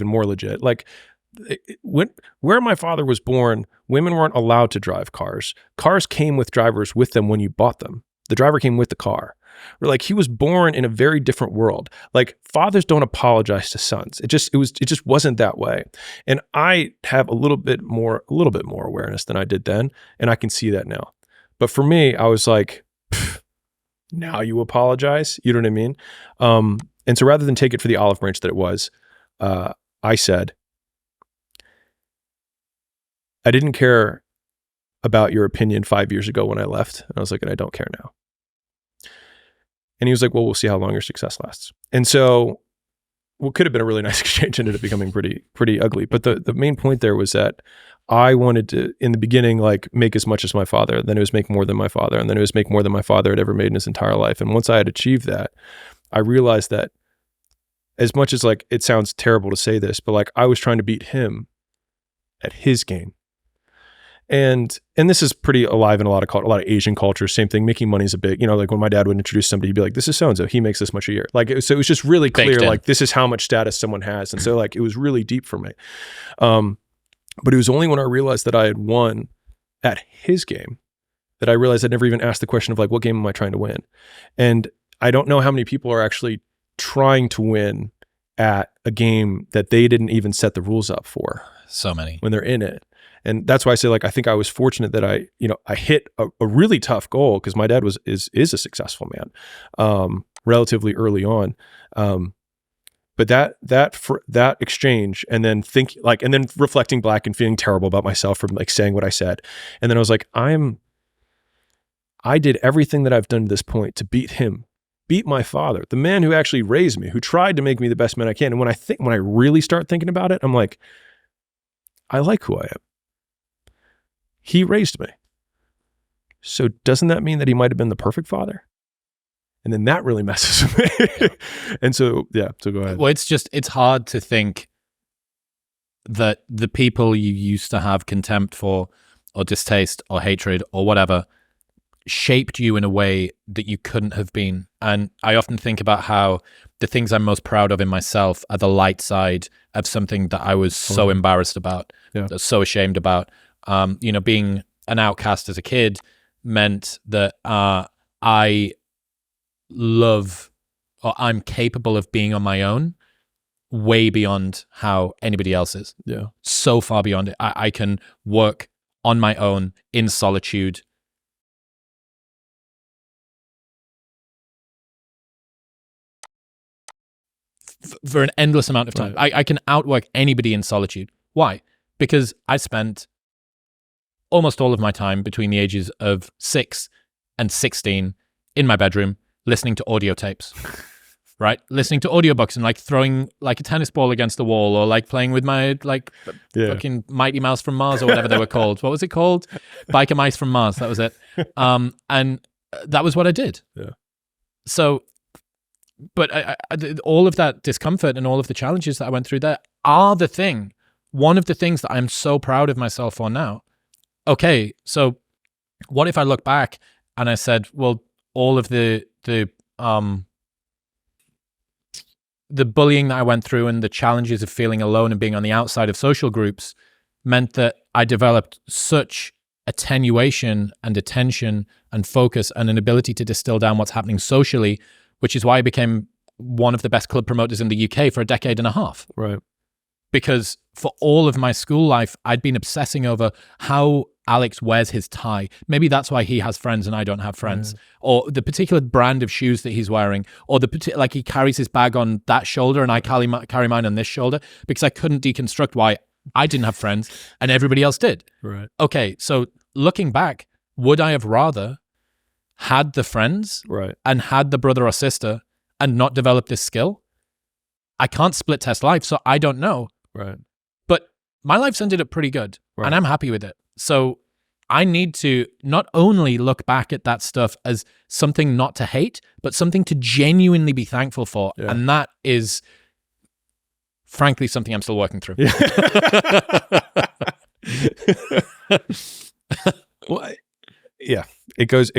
even more legit. Like where my father was born, women weren't allowed to drive cars. Cars came with drivers with them when you bought them. The driver came with the car. Or like he was born in a very different world. Like fathers don't apologize to sons. It just wasn't that way. And I have a little bit more awareness than I did then, and I can see that now. But for me, I was like, now you apologize? You know what I mean? And so rather than take it for the olive branch that it was, I said, I didn't care about your opinion 5 years ago when I left. And I was like, and I don't care now. And he was like, well, we'll see how long your success lasts. And so what could have been a really nice exchange ended up becoming pretty ugly. But the main point there was that I wanted to, in the beginning, like make as much as my father. Then it was make more than my father. And then it was make more than my father had ever made in his entire life. And once I had achieved that, I realized that as much as like, it sounds terrible to say this, but like I was trying to beat him at his game. And this is pretty alive in a lot of Asian cultures. Same thing. Making money is a big, like when my dad would introduce somebody, he'd be like, this is so-and-so, he makes this much a year. Like, so it was just really clear, like this is how much status someone has. And so like, it was really deep for me. But it was only when I realized that I had won at his game that I realized I'd never even asked the question of like, what game am I trying to win? And I don't know how many people are actually trying to win at a game that they didn't even set the rules up for. So many. When they're in it. And that's why I say, like, I think I was fortunate that I hit a really tough goal because my dad is a successful man, relatively early on. But that exchange, and then and then reflecting back and feeling terrible about myself for like saying what I said, and then I was like, I did everything that I've done to this point to beat him, beat my father, the man who actually raised me, who tried to make me the best man I can. And when I really start thinking about it, I'm like, I like who I am. He raised me. So doesn't that mean that he might have been the perfect father? And then that really messes with me. And so, so go ahead. Well, it's hard to think that the people you used to have contempt for or distaste or hatred or whatever shaped you in a way that you couldn't have been. And I often think about how the things I'm most proud of in myself are the light side of something that I was so embarrassed about, so ashamed about. Being an outcast as a kid meant that I love, or I'm capable of being on my own way beyond how anybody else is. Yeah. So far beyond it. I can work on my own in solitude. For an endless amount of time. Right. I can outwork anybody in solitude. Why? Because I spent almost all of my time between the ages of 6 and 16 in my bedroom listening to audio tapes, right? Listening to audiobooks and like throwing like a tennis ball against the wall, or like playing with my fucking Mighty Mouse from Mars or whatever they were called. What was it called? Biker Mice from Mars. That was it. And that was what I did. Yeah. So, but all of that discomfort and all of the challenges that I went through there are one of the things that I'm so proud of myself for now. Okay, so what if I look back and I said, well, all of the bullying that I went through and the challenges of feeling alone and being on the outside of social groups meant that I developed such attenuation and attention and focus and an ability to distill down what's happening socially, which is why I became one of the best club promoters in the UK for a decade and a half. Right. Because for all of my school life, I'd been obsessing over how Alex wears his tie. Maybe that's why he has friends and I don't have friends. Or the particular brand of shoes that he's wearing. Or like he carries his bag on that shoulder and I carry mine on this shoulder. Because I couldn't deconstruct why I didn't have friends and everybody else did. Right. Okay, so looking back, would I have rather had the friends and had the brother or sister and not developed this skill? I can't split test life, so I don't know. Right. But my life's ended up pretty good and I'm happy with it. So I need to not only look back at that stuff as something not to hate, but something to genuinely be thankful for. Yeah. And that is, frankly, something I'm still working through. Well, yeah, it goes